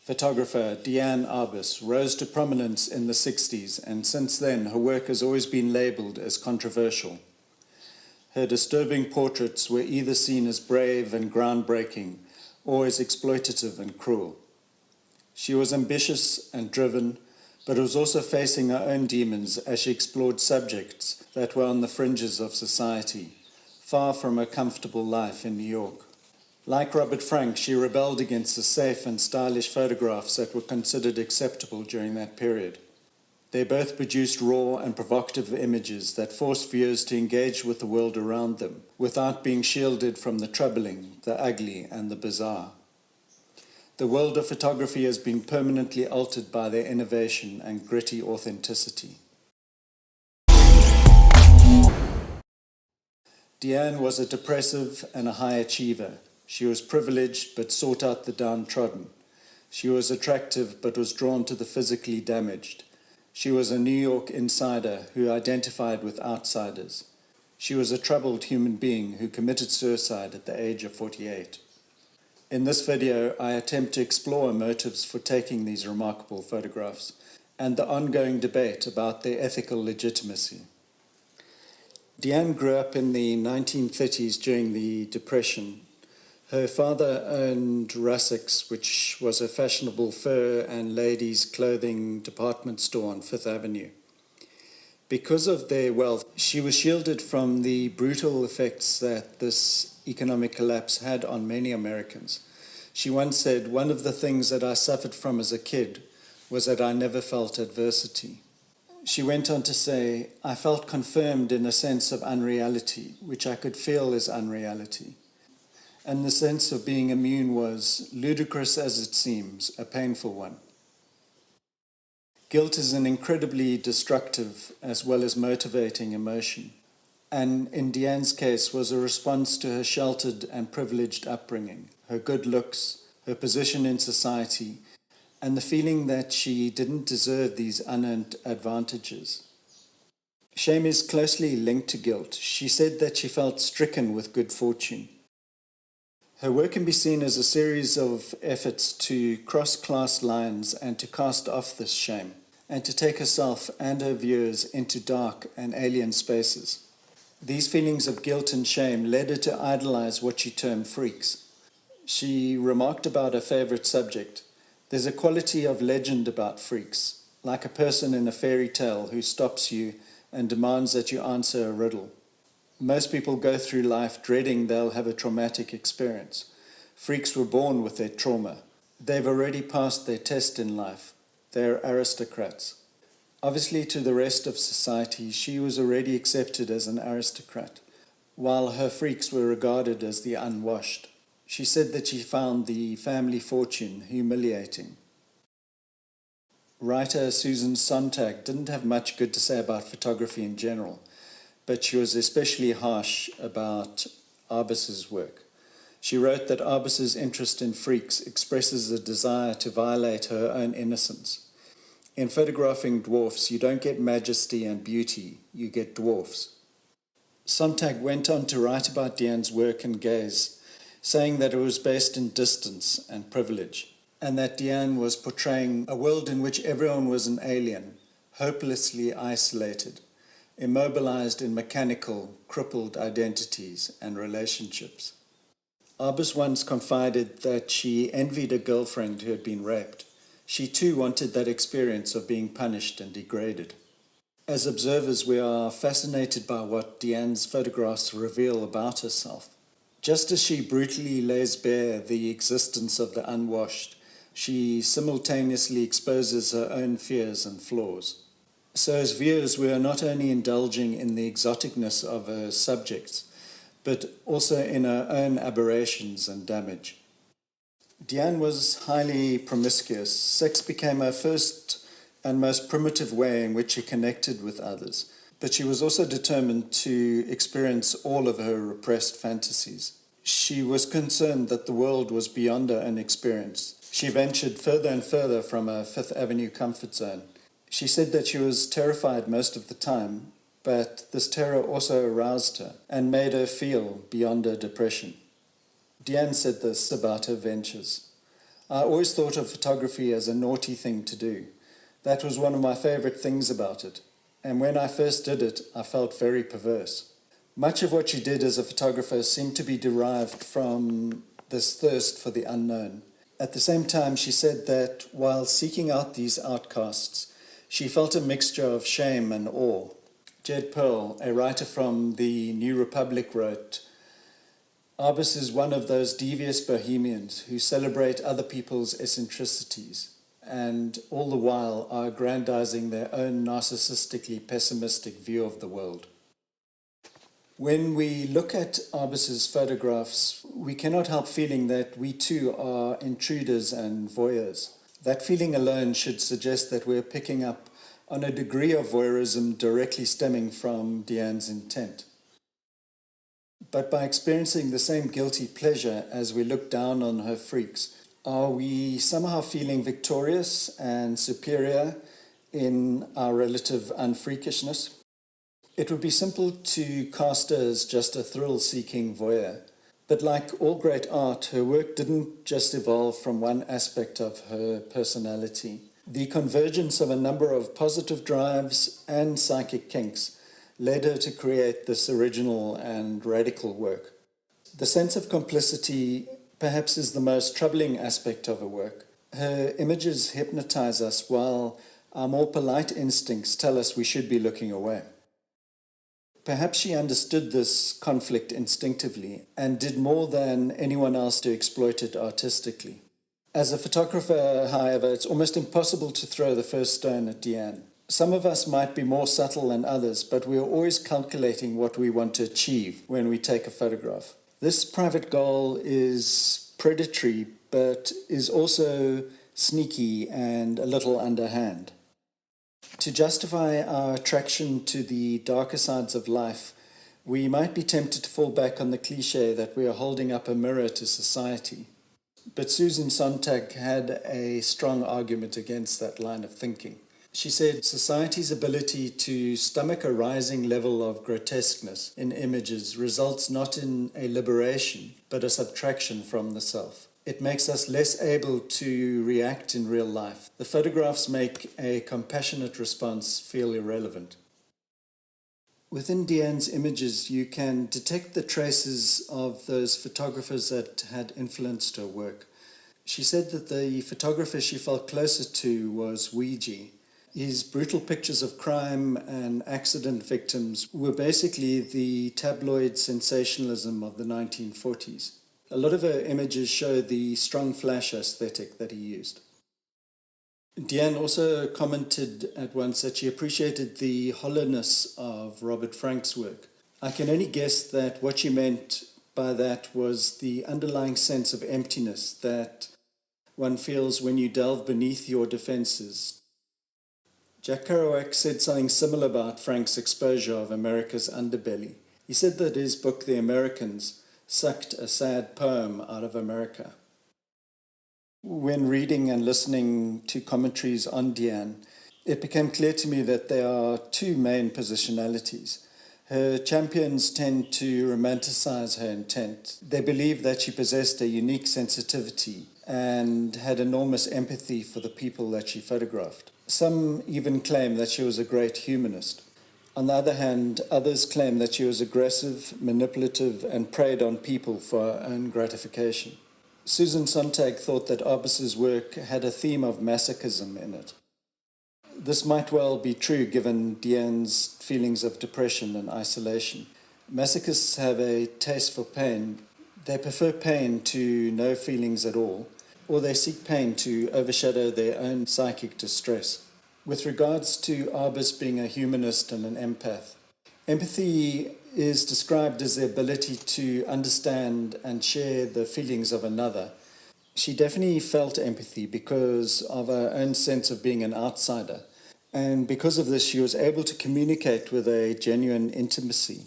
Photographer Diane Arbus rose to prominence in the 60s, and since then her work has always been labelled as controversial. Her disturbing portraits were either seen as brave and groundbreaking or as exploitative and cruel. She was ambitious and driven, but was also facing her own demons as she explored subjects that were on the fringes of society, far from a comfortable life in New York. Like Robert Frank, she rebelled against the safe and stylish photographs that were considered acceptable during that period. They both produced raw and provocative images that forced viewers to engage with the world around them without being shielded from the troubling, the ugly, and the bizarre. The world of photography has been permanently altered by their innovation and gritty authenticity. Diane was a depressive and a high achiever. She was privileged but sought out the downtrodden. She was attractive but was drawn to the physically damaged. She was a New York insider who identified with outsiders. She was a troubled human being who committed suicide at the age of 48. In this video, I attempt to explore motives for taking these remarkable photographs and the ongoing debate about their ethical legitimacy. Diane grew up in the 1930s during the Depression. Her father owned Russack's, which was a fashionable fur and ladies' clothing department store on Fifth Avenue. Because of their wealth, she was shielded from the brutal effects that this economic collapse had on many Americans. She once said, "One of the things that I suffered from as a kid was that I never felt adversity." She went on to say, "I felt confirmed in a sense of unreality, which I could feel as unreality. And the sense of being immune was, ludicrous as it seems, a painful one." Guilt is an incredibly destructive as well as motivating emotion, and in Diane's case was a response to her sheltered and privileged upbringing, her good looks, her position in society, and the feeling that she didn't deserve these unearned advantages. Shame is closely linked to guilt. She said that she felt stricken with good fortune. Her work can be seen as a series of efforts to cross class lines and to cast off this shame, and to take herself and her viewers into dark and alien spaces. These feelings of guilt and shame led her to idolize what she termed freaks. She remarked about her favorite subject, "There's a quality of legend about freaks, like a person in a fairy tale who stops you and demands that you answer a riddle. Most people go through life dreading they'll have a traumatic experience. Freaks were born with their trauma. They've already passed their test in life. They're aristocrats." Obviously, to the rest of society, she was already accepted as an aristocrat, while her freaks were regarded as the unwashed. She said that she found the family fortune humiliating. Writer Susan Sontag didn't have much good to say about photography in general, but she was especially harsh about Arbus's work. She wrote that Arbus's interest in freaks expresses a desire to violate her own innocence. In photographing dwarfs, you don't get majesty and beauty, you get dwarfs. Sontag went on to write about Diane's work and gaze, saying that it was based in distance and privilege, and that Diane was portraying a world in which everyone was an alien, hopelessly isolated, immobilized in mechanical, crippled identities and relationships. Arbus once confided that she envied a girlfriend who had been raped. She too wanted that experience of being punished and degraded. As observers, we are fascinated by what Diane's photographs reveal about herself. Just as she brutally lays bare the existence of the unwashed, she simultaneously exposes her own fears and flaws. So as viewers, we are not only indulging in the exoticness of her subjects, but also in her own aberrations and damage. Diane was highly promiscuous. Sex became her first and most primitive way in which she connected with others, but she was also determined to experience all of her repressed fantasies. She was concerned that the world was beyond her own experience. She ventured further and further from her Fifth Avenue comfort zone. She said that she was terrified most of the time, but this terror also aroused her and made her feel beyond her depression. Diane said this about her ventures: I always thought of photography as a naughty thing to do. That was one of my favorite things about it. And when I first did it, I felt very perverse. Much of what she did as a photographer seemed to be derived from this thirst for the unknown. At the same time, she said that while seeking out these outcasts, she felt a mixture of shame and awe. Jed Pearl, a writer from the New Republic, wrote, "Arbus is one of those devious bohemians who celebrate other people's eccentricities and all the while are aggrandizing their own narcissistically pessimistic view of the world." When we look at Arbus's photographs, we cannot help feeling that we too are intruders and voyeurs. That feeling alone should suggest that we're picking up on a degree of voyeurism directly stemming from Diane's intent. But by experiencing the same guilty pleasure as we look down on her freaks, are we somehow feeling victorious and superior in our relative unfreakishness? It would be simple to cast her as just a thrill-seeking voyeur. But like all great art, her work didn't just evolve from one aspect of her personality. The convergence of a number of positive drives and psychic kinks led her to create this original and radical work. The sense of complicity perhaps is the most troubling aspect of her work. Her images hypnotize us while our more polite instincts tell us we should be looking away. Perhaps she understood this conflict instinctively and did more than anyone else to exploit it artistically. As a photographer, however, it's almost impossible to throw the first stone at Diane. Some of us might be more subtle than others, but we are always calculating what we want to achieve when we take a photograph. This private goal is predatory, but is also sneaky and a little underhand. To justify our attraction to the darker sides of life, we might be tempted to fall back on the cliché that we are holding up a mirror to society. But Susan Sontag had a strong argument against that line of thinking. She said society's ability to stomach a rising level of grotesqueness in images results not in a liberation, but a subtraction from the self. It makes us less able to react in real life. The photographs make a compassionate response feel irrelevant. Within Diane's images, you can detect the traces of those photographers that had influenced her work. She said that the photographer she felt closer to was Weegee. His brutal pictures of crime and accident victims were basically the tabloid sensationalism of the 1940s. A lot of her images show the strong flash aesthetic that he used. Diane also commented at once that she appreciated the hollowness of Robert Frank's work. I can only guess that what she meant by that was the underlying sense of emptiness that one feels when you delve beneath your defenses. Jack Kerouac said something similar about Frank's exposure of America's underbelly. He said that his book, The Americans, sucked a sad poem out of America. When reading and listening to commentaries on Diane, it became clear to me that there are two main positionalities. Her champions tend to romanticize her intent. They believe that she possessed a unique sensitivity and had enormous empathy for the people that she photographed. Some even claim that she was a great humanist. On the other hand, others claim that she was aggressive, manipulative, and preyed on people for her own gratification. Susan Sontag thought that Arbus's work had a theme of masochism in it. This might well be true given Diane's feelings of depression and isolation. Masochists have a taste for pain. They prefer pain to no feelings at all, or they seek pain to overshadow their own psychic distress. With regards to Arbus being a humanist and an empath, empathy is described as the ability to understand and share the feelings of another. She definitely felt empathy because of her own sense of being an outsider. And because of this, she was able to communicate with a genuine intimacy.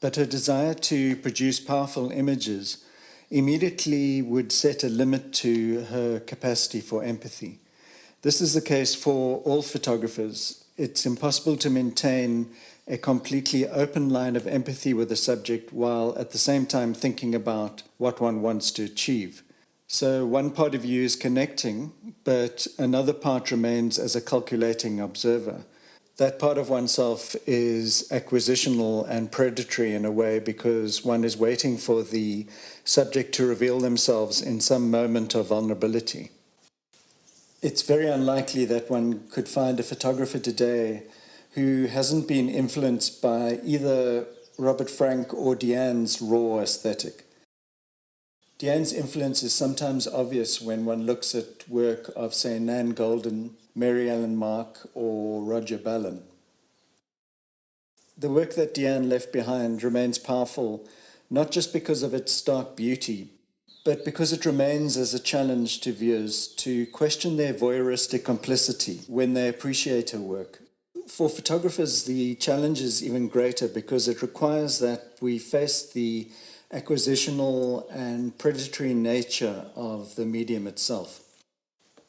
But her desire to produce powerful images immediately would set a limit to her capacity for empathy. This is the case for all photographers. It's impossible to maintain a completely open line of empathy with the subject while at the same time thinking about what one wants to achieve. So one part of you is connecting, but another part remains as a calculating observer. That part of oneself is acquisitional and predatory in a way because one is waiting for the subject to reveal themselves in some moment of vulnerability. It's very unlikely that one could find a photographer today who hasn't been influenced by either Robert Frank or Diane's raw aesthetic. Diane's influence is sometimes obvious when one looks at work of, say, Nan Goldin, Mary Ellen Mark, or Roger Ballin. The work that Diane left behind remains powerful, not just because of its stark beauty, but because it remains as a challenge to viewers to question their voyeuristic complicity when they appreciate her work. For photographers, the challenge is even greater because it requires that we face the acquisitional and predatory nature of the medium itself.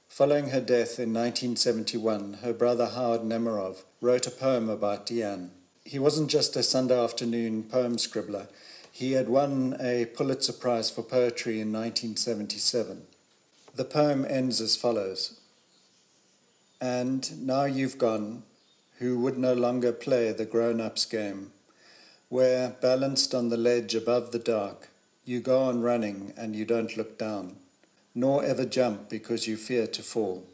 Following her death in 1971, her brother Howard Nemerov wrote a poem about Diane. He wasn't just a Sunday afternoon poem scribbler. He had won a Pulitzer Prize for Poetry in 1977. The poem ends as follows. And now you've gone, who would no longer play the grown-ups game, where, balanced on the ledge above the dark, you go on running and you don't look down, nor ever jump because you fear to fall.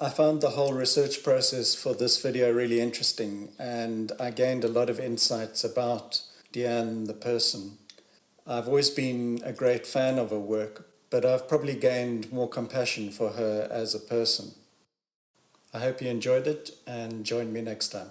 I found the whole research process for this video really interesting, and I gained a lot of insights about Diane the person. I've always been a great fan of her work, but I've probably gained more compassion for her as a person. I hope you enjoyed it and join me next time.